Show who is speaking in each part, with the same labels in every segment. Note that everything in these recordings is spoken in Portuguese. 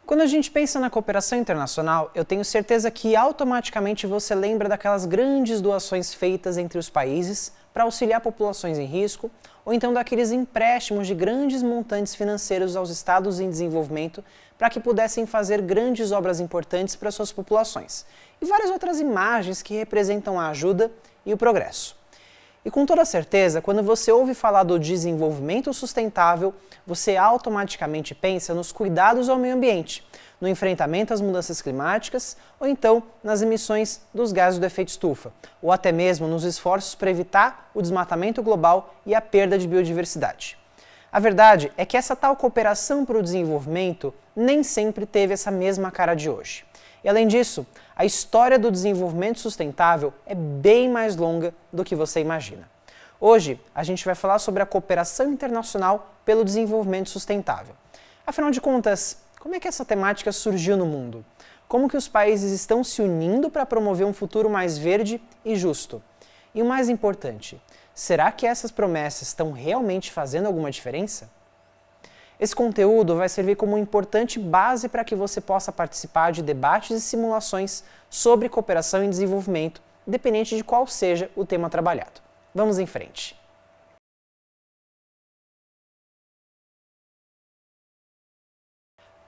Speaker 1: Quando a gente pensa na cooperação internacional, eu tenho certeza que automaticamente você lembra daquelas grandes doações feitas entre os países para auxiliar populações em risco, ou então daqueles empréstimos de grandes montantes financeiros aos estados em desenvolvimento para que pudessem fazer grandes obras importantes para suas populações, e várias outras imagens que representam a ajuda e o progresso. E com toda certeza, quando você ouve falar do desenvolvimento sustentável, você automaticamente pensa nos cuidados ao meio ambiente, no enfrentamento às mudanças climáticas, ou então nas emissões dos gases do efeito estufa, ou até mesmo nos esforços para evitar o desmatamento global e a perda de biodiversidade. A verdade é que essa tal cooperação para o desenvolvimento nem sempre teve essa mesma cara de hoje. E além disso, a história do desenvolvimento sustentável é bem mais longa do que você imagina. Hoje, a gente vai falar sobre a cooperação internacional pelo desenvolvimento sustentável. Afinal de contas, como é que essa temática surgiu no mundo? Como que os países estão se unindo para promover um futuro mais verde e justo? E o mais importante, será que essas promessas estão realmente fazendo alguma diferença? Esse conteúdo vai servir como importante base para que você possa participar de debates e simulações sobre cooperação e desenvolvimento, independente de qual seja o tema trabalhado. Vamos em frente.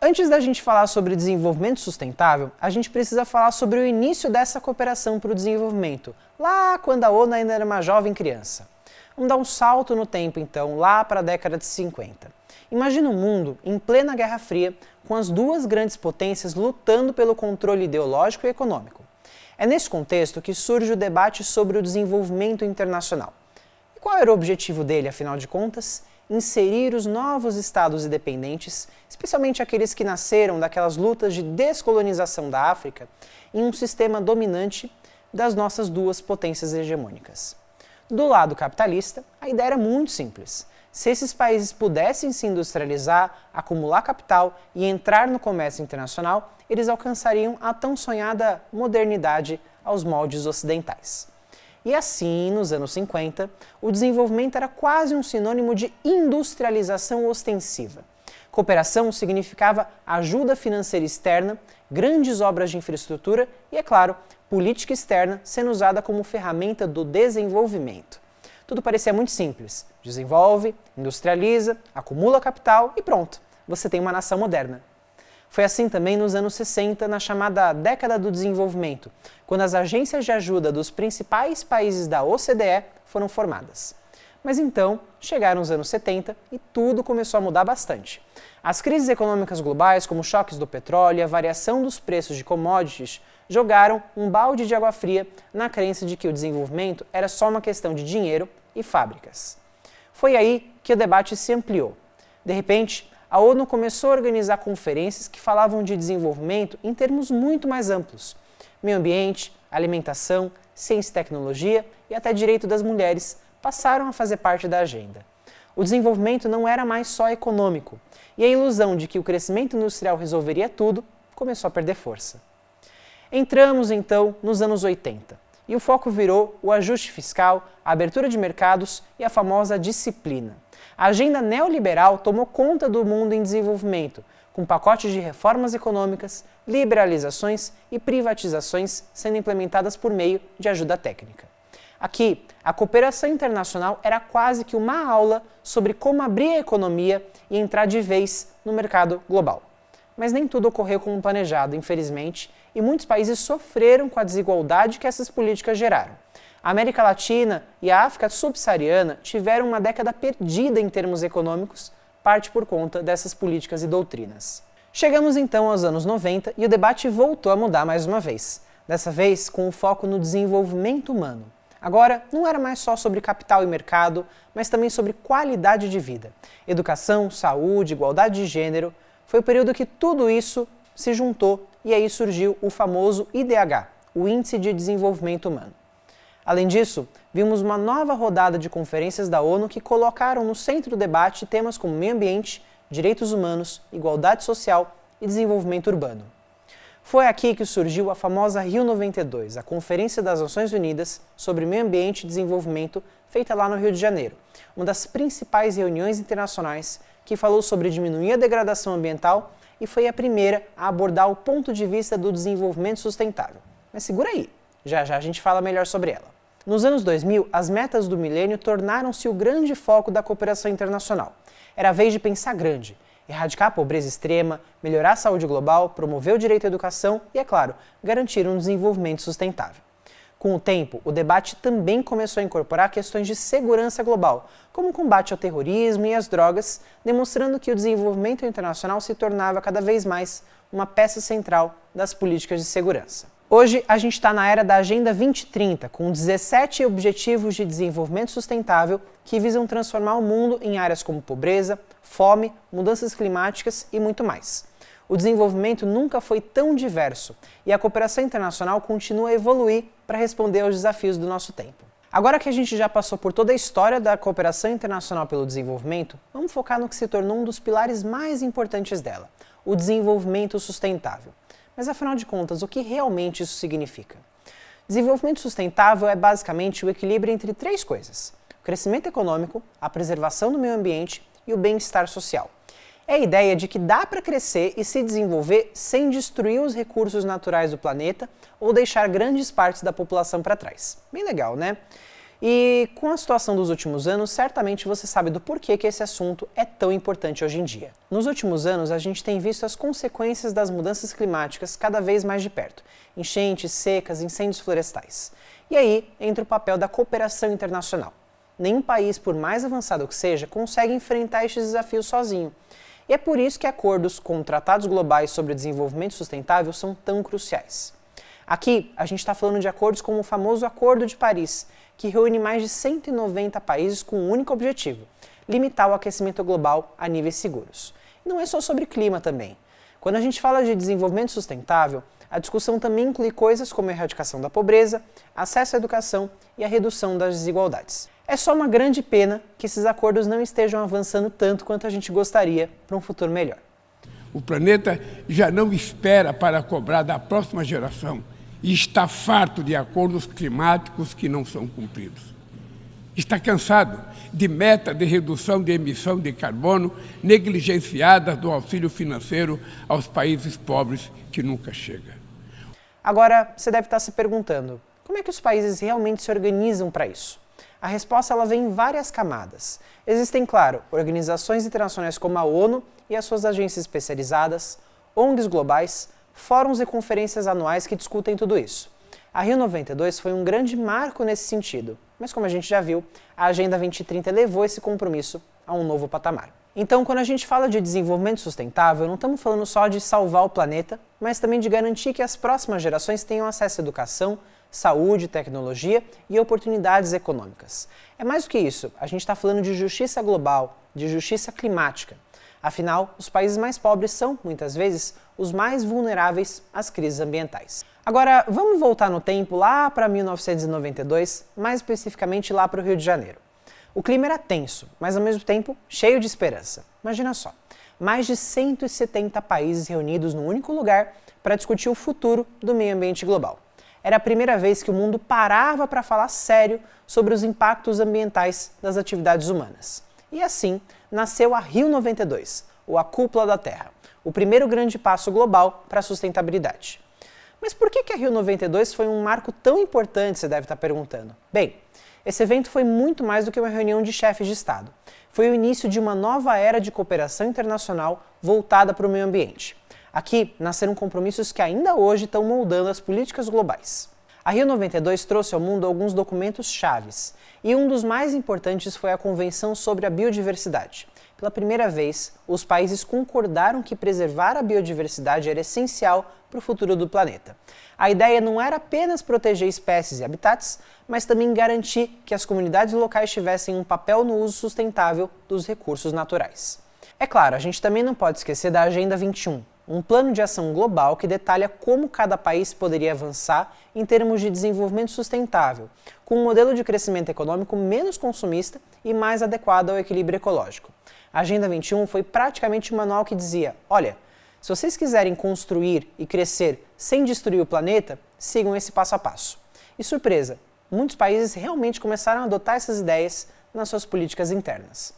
Speaker 1: Antes da gente falar sobre desenvolvimento sustentável, a gente precisa falar sobre o início dessa cooperação para o desenvolvimento, lá quando a ONU ainda era uma jovem criança. Vamos dar um salto no tempo então, lá para a década de 50. Imagina um mundo em plena Guerra Fria, com as duas grandes potências lutando pelo controle ideológico e econômico. É nesse contexto que surge o debate sobre o desenvolvimento internacional. E qual era o objetivo dele, afinal de contas? Inserir os novos estados independentes, especialmente aqueles que nasceram daquelas lutas de descolonização da África, em um sistema dominante das nossas duas potências hegemônicas. Do lado capitalista, a ideia era muito simples. Se esses países pudessem se industrializar, acumular capital e entrar no comércio internacional, eles alcançariam a tão sonhada modernidade aos moldes ocidentais. E assim, nos anos 50, o desenvolvimento era quase um sinônimo de industrialização ostensiva. Cooperação significava ajuda financeira externa, grandes obras de infraestrutura e, é claro, política externa sendo usada como ferramenta do desenvolvimento. Tudo parecia muito simples. Desenvolve, industrializa, acumula capital e pronto, você tem uma nação moderna. Foi assim também nos anos 60, na chamada década do desenvolvimento, quando as agências de ajuda dos principais países da OCDE foram formadas. Mas então, chegaram os anos 70 e tudo começou a mudar bastante. As crises econômicas globais, como choques do petróleo e a variação dos preços de commodities, jogaram um balde de água fria na crença de que o desenvolvimento era só uma questão de dinheiro e fábricas. Foi aí que o debate se ampliou. De repente, a ONU começou a organizar conferências que falavam de desenvolvimento em termos muito mais amplos. Meio ambiente, alimentação, ciência e tecnologia e até direito das mulheres passaram a fazer parte da agenda. O desenvolvimento não era mais só econômico, e a ilusão de que o crescimento industrial resolveria tudo começou a perder força. Entramos então nos anos 80, e o foco virou o ajuste fiscal, a abertura de mercados e a famosa disciplina. A agenda neoliberal tomou conta do mundo em desenvolvimento, com pacotes de reformas econômicas, liberalizações e privatizações sendo implementadas por meio de ajuda técnica. Aqui, a cooperação internacional era quase que uma aula sobre como abrir a economia e entrar de vez no mercado global. Mas nem tudo ocorreu como planejado, infelizmente, e muitos países sofreram com a desigualdade que essas políticas geraram. A América Latina e a África subsaariana tiveram uma década perdida em termos econômicos, parte por conta dessas políticas e doutrinas. Chegamos então aos anos 90 e o debate voltou a mudar mais uma vez, dessa vez com o foco no desenvolvimento humano. Agora, não era mais só sobre capital e mercado, mas também sobre qualidade de vida. Educação, saúde, igualdade de gênero. Foi o período que tudo isso se juntou e aí surgiu o famoso IDH, o Índice de Desenvolvimento Humano. Além disso, vimos uma nova rodada de conferências da ONU que colocaram no centro do debate temas como meio ambiente, direitos humanos, igualdade social e desenvolvimento urbano. Foi aqui que surgiu a famosa Rio 92, a Conferência das Nações Unidas sobre Meio Ambiente e Desenvolvimento, feita lá no Rio de Janeiro, uma das principais reuniões internacionais que falou sobre diminuir a degradação ambiental e foi a primeira a abordar o ponto de vista do desenvolvimento sustentável. Mas segura aí, já já a gente fala melhor sobre ela. Nos anos 2000, as metas do milênio tornaram-se o grande foco da cooperação internacional. Era a vez de pensar grande, erradicar a pobreza extrema, melhorar a saúde global, promover o direito à educação e, é claro, garantir um desenvolvimento sustentável. Com o tempo, o debate também começou a incorporar questões de segurança global, como o combate ao terrorismo e às drogas, demonstrando que o desenvolvimento internacional se tornava cada vez mais uma peça central das políticas de segurança. Hoje, a gente está na era da Agenda 2030, com 17 Objetivos de Desenvolvimento Sustentável que visam transformar o mundo em áreas como pobreza, fome, mudanças climáticas e muito mais. O desenvolvimento nunca foi tão diverso e a cooperação internacional continua a evoluir para responder aos desafios do nosso tempo. Agora que a gente já passou por toda a história da cooperação internacional pelo desenvolvimento, vamos focar no que se tornou um dos pilares mais importantes dela, o desenvolvimento sustentável. Mas afinal de contas, o que realmente isso significa? Desenvolvimento sustentável é basicamente o equilíbrio entre três coisas: o crescimento econômico, a preservação do meio ambiente e o bem-estar social. É a ideia de que dá para crescer e se desenvolver sem destruir os recursos naturais do planeta ou deixar grandes partes da população para trás. Bem legal, né? E com a situação dos últimos anos, certamente você sabe do porquê que esse assunto é tão importante hoje em dia. Nos últimos anos, a gente tem visto as consequências das mudanças climáticas cada vez mais de perto: enchentes, secas, incêndios florestais. E aí entra o papel da cooperação internacional. Nenhum país, por mais avançado que seja, consegue enfrentar estes desafios sozinho. E é por isso que acordos como tratados globais sobre desenvolvimento sustentável são tão cruciais. Aqui, a gente está falando de acordos como o famoso Acordo de Paris, que reúne mais de 190 países com um único objetivo: limitar o aquecimento global a níveis seguros. E não é só sobre clima também. Quando a gente fala de desenvolvimento sustentável, a discussão também inclui coisas como a erradicação da pobreza, acesso à educação e a redução das desigualdades. É só uma grande pena que esses acordos não estejam avançando tanto quanto a gente gostaria para um futuro melhor.
Speaker 2: O planeta já não espera para cobrar da próxima geração e está farto de acordos climáticos que não são cumpridos. Está cansado de meta de redução de emissão de carbono negligenciadas do auxílio financeiro aos países pobres que nunca chega.
Speaker 1: Agora, você deve estar se perguntando, como é que os países realmente se organizam para isso? A resposta ela vem em várias camadas. Existem, claro, organizações internacionais como a ONU e as suas agências especializadas, ONGs globais, fóruns e conferências anuais que discutem tudo isso. A Rio 92 foi um grande marco nesse sentido, mas como a gente já viu, a Agenda 2030 levou esse compromisso a um novo patamar. Então, quando a gente fala de desenvolvimento sustentável, não estamos falando só de salvar o planeta, mas também de garantir que as próximas gerações tenham acesso à educação, saúde, tecnologia e oportunidades econômicas. É mais do que isso, a gente está falando de justiça global, de justiça climática. Afinal, os países mais pobres são, muitas vezes, os mais vulneráveis às crises ambientais. Agora, vamos voltar no tempo lá para 1992, mais especificamente lá para o Rio de Janeiro. O clima era tenso, mas ao mesmo tempo cheio de esperança. Imagina só, mais de 170 países reunidos num único lugar para discutir o futuro do meio ambiente global. Era a primeira vez que o mundo parava para falar sério sobre os impactos ambientais das atividades humanas. E assim nasceu a Rio 92, ou a Cúpula da Terra, o primeiro grande passo global para a sustentabilidade. Mas por que a Rio 92 foi um marco tão importante, você deve estar perguntando? Bem, esse evento foi muito mais do que uma reunião de chefes de Estado. Foi o início de uma nova era de cooperação internacional voltada para o meio ambiente. Aqui nasceram compromissos que ainda hoje estão moldando as políticas globais. A Rio 92 trouxe ao mundo alguns documentos chaves, e um dos mais importantes foi a Convenção sobre a Biodiversidade. Pela primeira vez, os países concordaram que preservar a biodiversidade era essencial para o futuro do planeta. A ideia não era apenas proteger espécies e habitats, mas também garantir que as comunidades locais tivessem um papel no uso sustentável dos recursos naturais. É claro, a gente também não pode esquecer da Agenda 21, um plano de ação global que detalha como cada país poderia avançar em termos de desenvolvimento sustentável, com um modelo de crescimento econômico menos consumista e mais adequado ao equilíbrio ecológico. A Agenda 21 foi praticamente um manual que dizia: olha, se vocês quiserem construir e crescer sem destruir o planeta, sigam esse passo a passo. E surpresa, muitos países realmente começaram a adotar essas ideias nas suas políticas internas.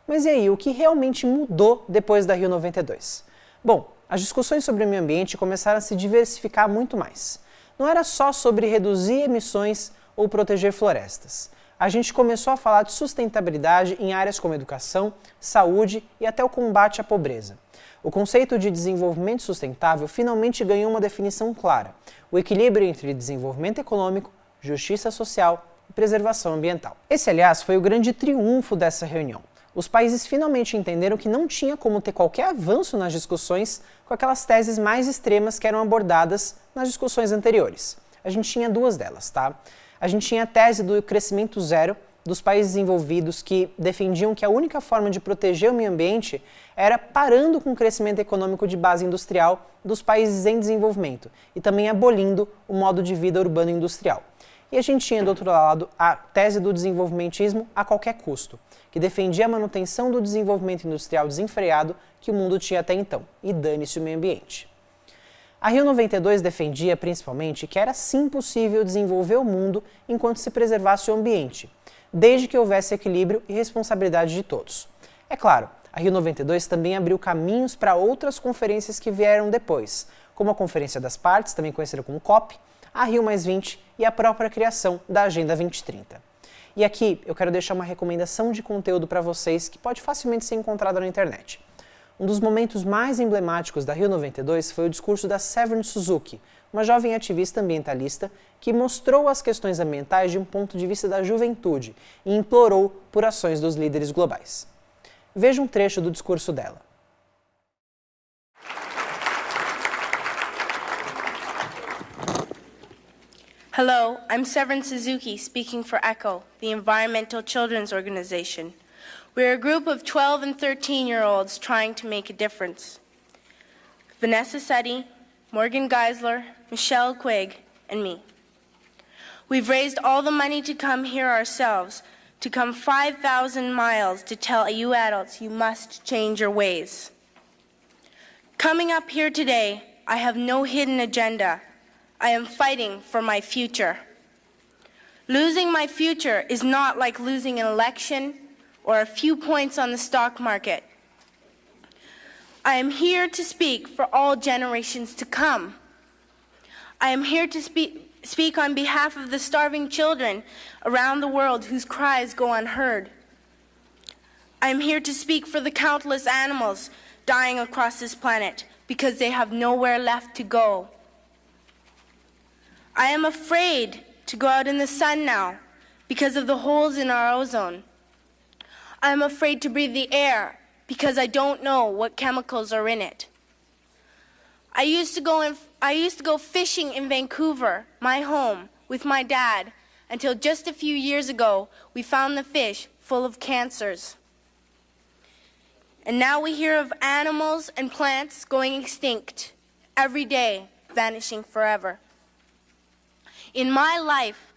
Speaker 1: Mas e aí, o que realmente mudou depois da Rio 92? Bom, as discussões sobre o meio ambiente começaram a se diversificar muito mais. Não era só sobre reduzir emissões ou proteger florestas. A gente começou a falar de sustentabilidade em áreas como educação, saúde e até o combate à pobreza. O conceito de desenvolvimento sustentável finalmente ganhou uma definição clara: o equilíbrio entre desenvolvimento econômico, justiça social e preservação ambiental. Esse, aliás, foi o grande triunfo dessa reunião. Os países finalmente entenderam que não tinha como ter qualquer avanço nas discussões com aquelas teses mais extremas que eram abordadas nas discussões anteriores. A gente tinha duas delas, tá? A gente tinha a tese do crescimento zero dos países desenvolvidos, que defendiam que a única forma de proteger o meio ambiente era parando com o crescimento econômico de base industrial dos países em desenvolvimento e também abolindo o modo de vida urbano industrial. E a gente tinha, do outro lado, a tese do desenvolvimentismo a qualquer custo, que defendia a manutenção do desenvolvimento industrial desenfreado que o mundo tinha até então, e dane-se o meio ambiente. A Rio 92 defendia principalmente que era sim possível desenvolver o mundo enquanto se preservasse o ambiente, desde que houvesse equilíbrio e responsabilidade de todos. É claro, a Rio 92 também abriu caminhos para outras conferências que vieram depois, como a Conferência das Partes, também conhecida como COP, a Rio+20 e a própria criação da Agenda 2030. E aqui eu quero deixar uma recomendação de conteúdo para vocês que pode facilmente ser encontrada na internet. Um dos momentos mais emblemáticos da Rio 92 foi o discurso da Severin Suzuki, uma jovem ativista ambientalista que mostrou as questões ambientais de um ponto de vista da juventude e implorou por ações dos líderes globais. Veja um trecho do discurso dela.
Speaker 3: Hello, I'm Severin Suzuki, speaking for ECHO, the Environmental Children's Organization. We're a group of 12 and 13-year-olds trying to make a difference. Vanessa Setti, Morgan Geisler, Michelle Quigg, and me. We've raised all the money to come here ourselves, to come 5,000 miles to tell you adults you must change your ways. Coming up here today, I have no hidden agenda. I am fighting for my future. Losing my future is not like losing an election or a few points on the stock market. I am here to speak for all generations to come. I am here to speak on behalf of the starving children around the world whose cries go unheard. I am here to speak for the countless animals dying across this planet because they have nowhere left to go. I am afraid to go out in the sun now because of the holes in our ozone. I am afraid to breathe the air because I don't know what chemicals are in it. I used to go fishing in Vancouver, my home, with my dad, until just a few years ago we found the fish full of cancers. And now we hear of animals and plants going extinct every day, vanishing forever. In my life,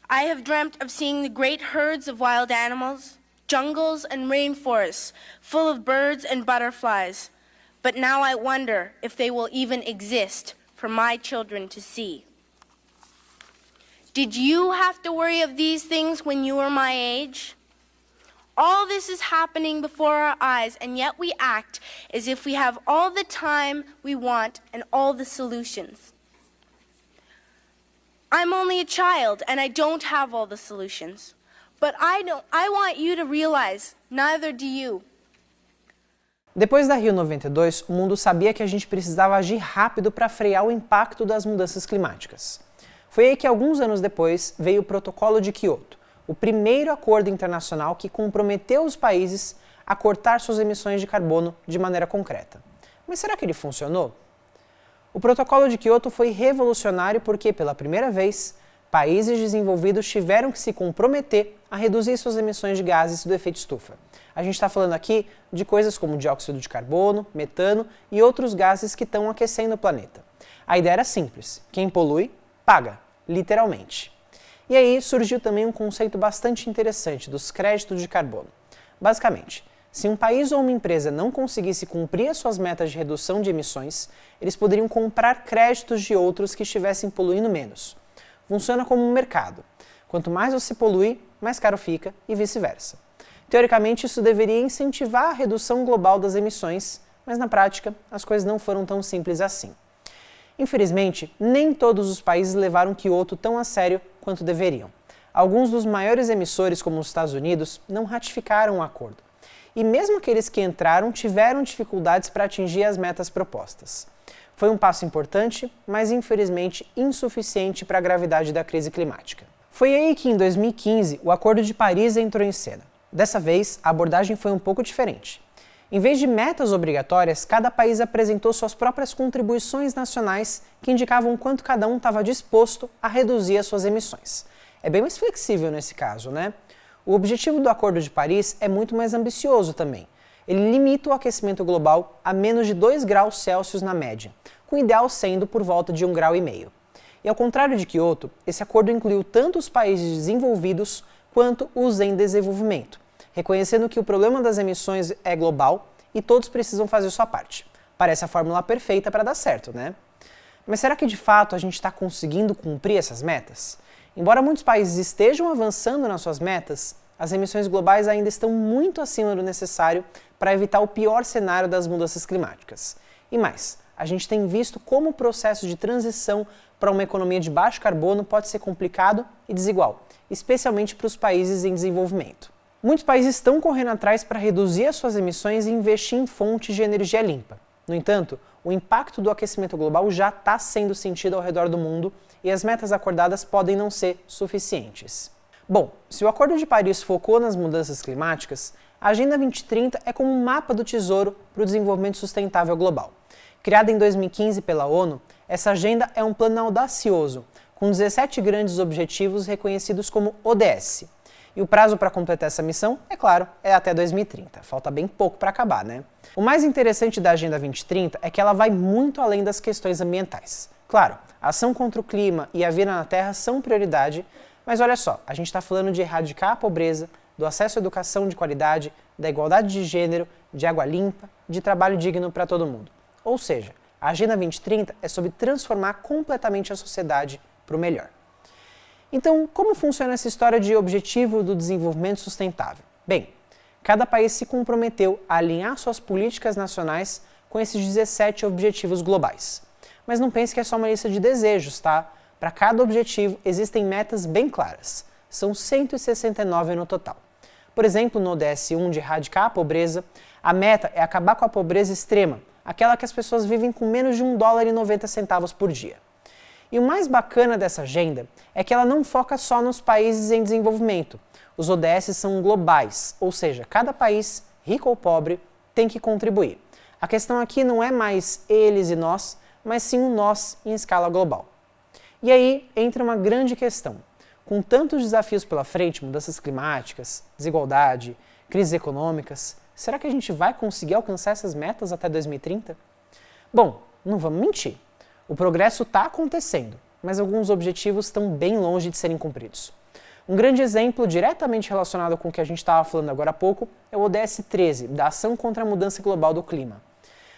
Speaker 3: I have dreamt of seeing the great herds of wild animals, jungles and rainforests full of birds and butterflies, but now I wonder if they will even exist for my children to see. Did you have to worry of these things when you were my age? All this is happening before our eyes, and yet we act as if we have all the time we want and all the solutions. I'm only a child, and I don't have all the solutions. But I want you to realize, neither do you.
Speaker 1: Depois da Rio 92, o mundo sabia que a gente precisava agir rápido para frear o impacto das mudanças climáticas. Foi aí que, alguns anos depois, veio o Protocolo de Kyoto, o primeiro acordo internacional que comprometeu os países a cortar suas emissões de carbono de maneira concreta. Mas será que ele funcionou? O Protocolo de Kyoto foi revolucionário porque, pela primeira vez, países desenvolvidos tiveram que se comprometer a reduzir suas emissões de gases do efeito estufa. A gente está falando aqui de coisas como dióxido de carbono, metano e outros gases que estão aquecendo o planeta. A ideia era simples: quem polui, paga, literalmente. E aí surgiu também um conceito bastante interessante dos créditos de carbono. Basicamente, se um país ou uma empresa não conseguisse cumprir as suas metas de redução de emissões, eles poderiam comprar créditos de outros que estivessem poluindo menos. Funciona como um mercado. Quanto mais você polui, mais caro fica e vice-versa. Teoricamente, isso deveria incentivar a redução global das emissões, mas na prática as coisas não foram tão simples assim. Infelizmente, nem todos os países levaram Kyoto tão a sério quanto deveriam. Alguns dos maiores emissores, como os Estados Unidos, não ratificaram o acordo. E mesmo aqueles que entraram tiveram dificuldades para atingir as metas propostas. Foi um passo importante, mas infelizmente insuficiente para a gravidade da crise climática. Foi aí que, em 2015, o Acordo de Paris entrou em cena. Dessa vez, a abordagem foi um pouco diferente. Em vez de metas obrigatórias, cada país apresentou suas próprias contribuições nacionais que indicavam quanto cada um estava disposto a reduzir as suas emissões. É bem mais flexível nesse caso, né? O objetivo do Acordo de Paris é muito mais ambicioso também. Ele limita o aquecimento global a menos de 2 graus Celsius na média, com o ideal sendo por volta de 1,5 graus. E ao contrário de Kyoto, esse acordo incluiu tanto os países desenvolvidos quanto os em desenvolvimento, reconhecendo que o problema das emissões é global e todos precisam fazer sua parte. Parece a fórmula perfeita para dar certo, né? Mas será que de fato a gente está conseguindo cumprir essas metas? Embora muitos países estejam avançando nas suas metas, as emissões globais ainda estão muito acima do necessário para evitar o pior cenário das mudanças climáticas. E mais, a gente tem visto como o processo de transição para uma economia de baixo carbono pode ser complicado e desigual, especialmente para os países em desenvolvimento. Muitos países estão correndo atrás para reduzir as suas emissões e investir em fontes de energia limpa. No entanto, o impacto do aquecimento global já está sendo sentido ao redor do mundo e as metas acordadas podem não ser suficientes. Bom, se o Acordo de Paris focou nas mudanças climáticas, a Agenda 2030 é como um mapa do tesouro para o desenvolvimento sustentável global. Criada em 2015 pela ONU, essa agenda é um plano audacioso, com 17 grandes objetivos reconhecidos como ODS. E o prazo para completar essa missão, é claro, é até 2030. Falta bem pouco para acabar, né? O mais interessante da Agenda 2030 é que ela vai muito além das questões ambientais. Claro, a ação contra o clima e a vida na Terra são prioridade, mas olha só, a gente está falando de erradicar a pobreza, do acesso à educação de qualidade, da igualdade de gênero, de água limpa, de trabalho digno para todo mundo. Ou seja, a Agenda 2030 é sobre transformar completamente a sociedade para o melhor. Então, como funciona essa história de objetivo do desenvolvimento sustentável? Bem, cada país se comprometeu a alinhar suas políticas nacionais com esses 17 objetivos globais. Mas não pense que é só uma lista de desejos, tá? Para cada objetivo existem metas bem claras. São 169 no total. Por exemplo, no ODS 1 de erradicar a pobreza, a meta é acabar com a pobreza extrema, aquela que as pessoas vivem com menos de $1,90 por dia. E o mais bacana dessa agenda é que ela não foca só nos países em desenvolvimento. Os ODS são globais, ou seja, cada país, rico ou pobre, tem que contribuir. A questão aqui não é mais eles e nós, mas sim o nós em escala global. E aí entra uma grande questão. Com tantos desafios pela frente, mudanças climáticas, desigualdade, crises econômicas, será que a gente vai conseguir alcançar essas metas até 2030? Bom, não vamos mentir. O progresso está acontecendo, mas alguns objetivos estão bem longe de serem cumpridos. Um grande exemplo diretamente relacionado com o que a gente estava falando agora há pouco é o ODS 13, da Ação contra a Mudança Global do Clima.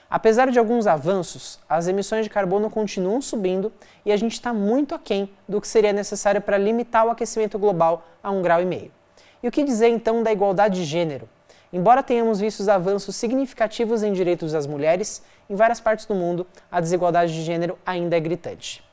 Speaker 1: Apesar de alguns avanços, as emissões de carbono continuam subindo e a gente está muito aquém do que seria necessário para limitar o aquecimento global a 1,5 graus. E o que dizer então da igualdade de gênero? Embora tenhamos visto avanços significativos em direitos das mulheres, em várias partes do mundo a desigualdade de gênero ainda é gritante.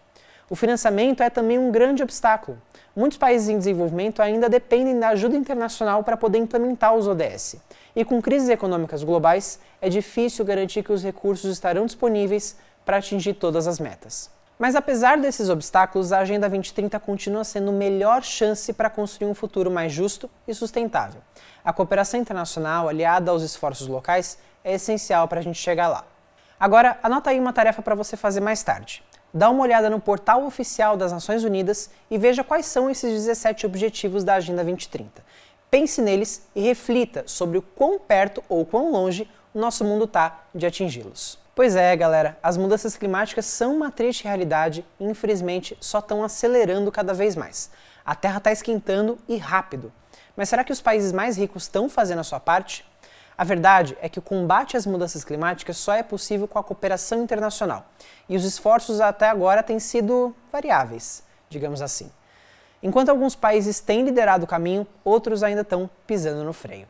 Speaker 1: O financiamento é também um grande obstáculo. Muitos países em desenvolvimento ainda dependem da ajuda internacional para poder implementar os ODS. E com crises econômicas globais, é difícil garantir que os recursos estarão disponíveis para atingir todas as metas. Mas apesar desses obstáculos, a Agenda 2030 continua sendo a melhor chance para construir um futuro mais justo e sustentável. A cooperação internacional, aliada aos esforços locais, é essencial para a gente chegar lá. Agora, anota aí uma tarefa para você fazer mais tarde. Dá uma olhada no portal oficial das Nações Unidas e veja quais são esses 17 objetivos da Agenda 2030. Pense neles e reflita sobre o quão perto ou quão longe o nosso mundo está de atingi-los. Pois é, galera, as mudanças climáticas são uma triste realidade e, infelizmente, só estão acelerando cada vez mais. A Terra está esquentando e rápido. Mas será que os países mais ricos estão fazendo a sua parte? A verdade é que o combate às mudanças climáticas só é possível com a cooperação internacional, e os esforços até agora têm sido variáveis, digamos assim. Enquanto alguns países têm liderado o caminho, outros ainda estão pisando no freio.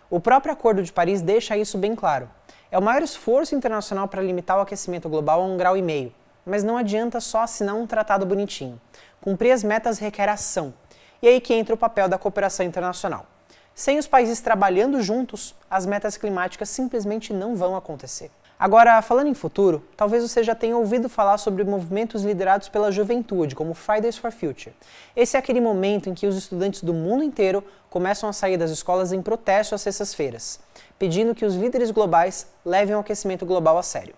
Speaker 1: O próprio Acordo de Paris deixa isso bem claro. É o maior esforço internacional para limitar o aquecimento global a 1,5 graus, mas não adianta só assinar um tratado bonitinho. Cumprir as metas requer ação. E aí que entra o papel da cooperação internacional. Sem os países trabalhando juntos, as metas climáticas simplesmente não vão acontecer. Agora, falando em futuro, talvez você já tenha ouvido falar sobre movimentos liderados pela juventude, como Fridays for Future. Esse é aquele momento em que os estudantes do mundo inteiro começam a sair das escolas em protesto às sextas-feiras, pedindo que os líderes globais levem o aquecimento global a sério.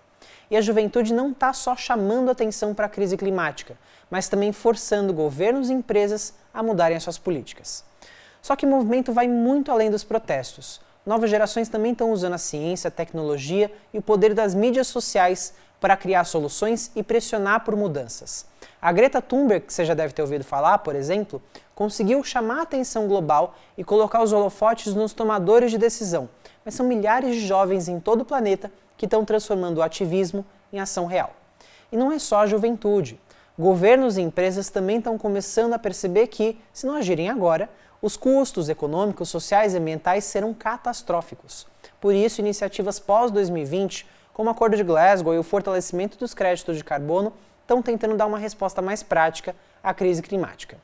Speaker 1: E a juventude não está só chamando atenção para a crise climática, mas também forçando governos e empresas a mudarem as suas políticas. Só que o movimento vai muito além dos protestos. Novas gerações também estão usando a ciência, a tecnologia e o poder das mídias sociais para criar soluções e pressionar por mudanças. A Greta Thunberg, que você já deve ter ouvido falar, por exemplo, conseguiu chamar a atenção global e colocar os holofotes nos tomadores de decisão, mas são milhares de jovens em todo o planeta que estão transformando o ativismo em ação real. E não é só a juventude. Governos e empresas também estão começando a perceber que, se não agirem agora, os custos econômicos, sociais e ambientais serão catastróficos. Por isso, iniciativas pós-2020, como o Acordo de Glasgow e o fortalecimento dos créditos de carbono, estão tentando dar uma resposta mais prática à crise climática.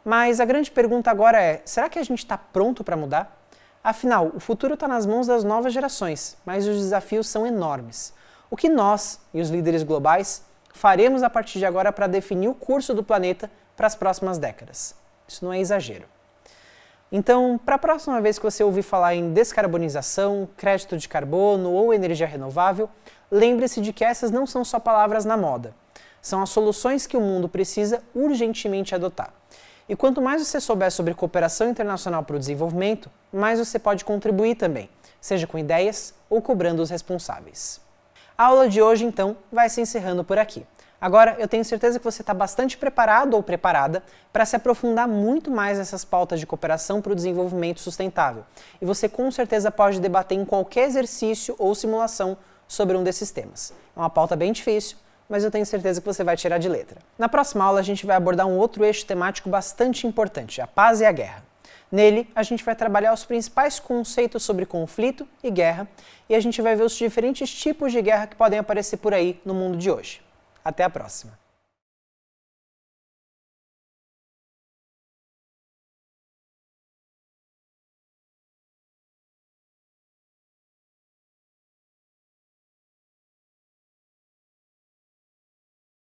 Speaker 1: Mas a grande pergunta agora é, será que a gente está pronto para mudar? Afinal, o futuro está nas mãos das novas gerações, mas os desafios são enormes. O que nós e os líderes globais faremos a partir de agora para definir o curso do planeta para as próximas décadas? Isso não é exagero. Então, para a próxima vez que você ouvir falar em descarbonização, crédito de carbono ou energia renovável, lembre-se de que essas não são só palavras na moda. São as soluções que o mundo precisa urgentemente adotar. E quanto mais você souber sobre cooperação internacional para o desenvolvimento, mais você pode contribuir também, seja com ideias ou cobrando os responsáveis. A aula de hoje, então, vai se encerrando por aqui. Agora, eu tenho certeza que você está bastante preparado ou preparada para se aprofundar muito mais nessas pautas de cooperação para o desenvolvimento sustentável. E você com certeza pode debater em qualquer exercício ou simulação sobre um desses temas. É uma pauta bem difícil, mas eu tenho certeza que você vai tirar de letra. Na próxima aula, a gente vai abordar um outro eixo temático bastante importante, a paz e a guerra. Nele, a gente vai trabalhar os principais conceitos sobre conflito e guerra, e a gente vai ver os diferentes tipos de guerra que podem aparecer por aí no mundo de hoje. Até a próxima!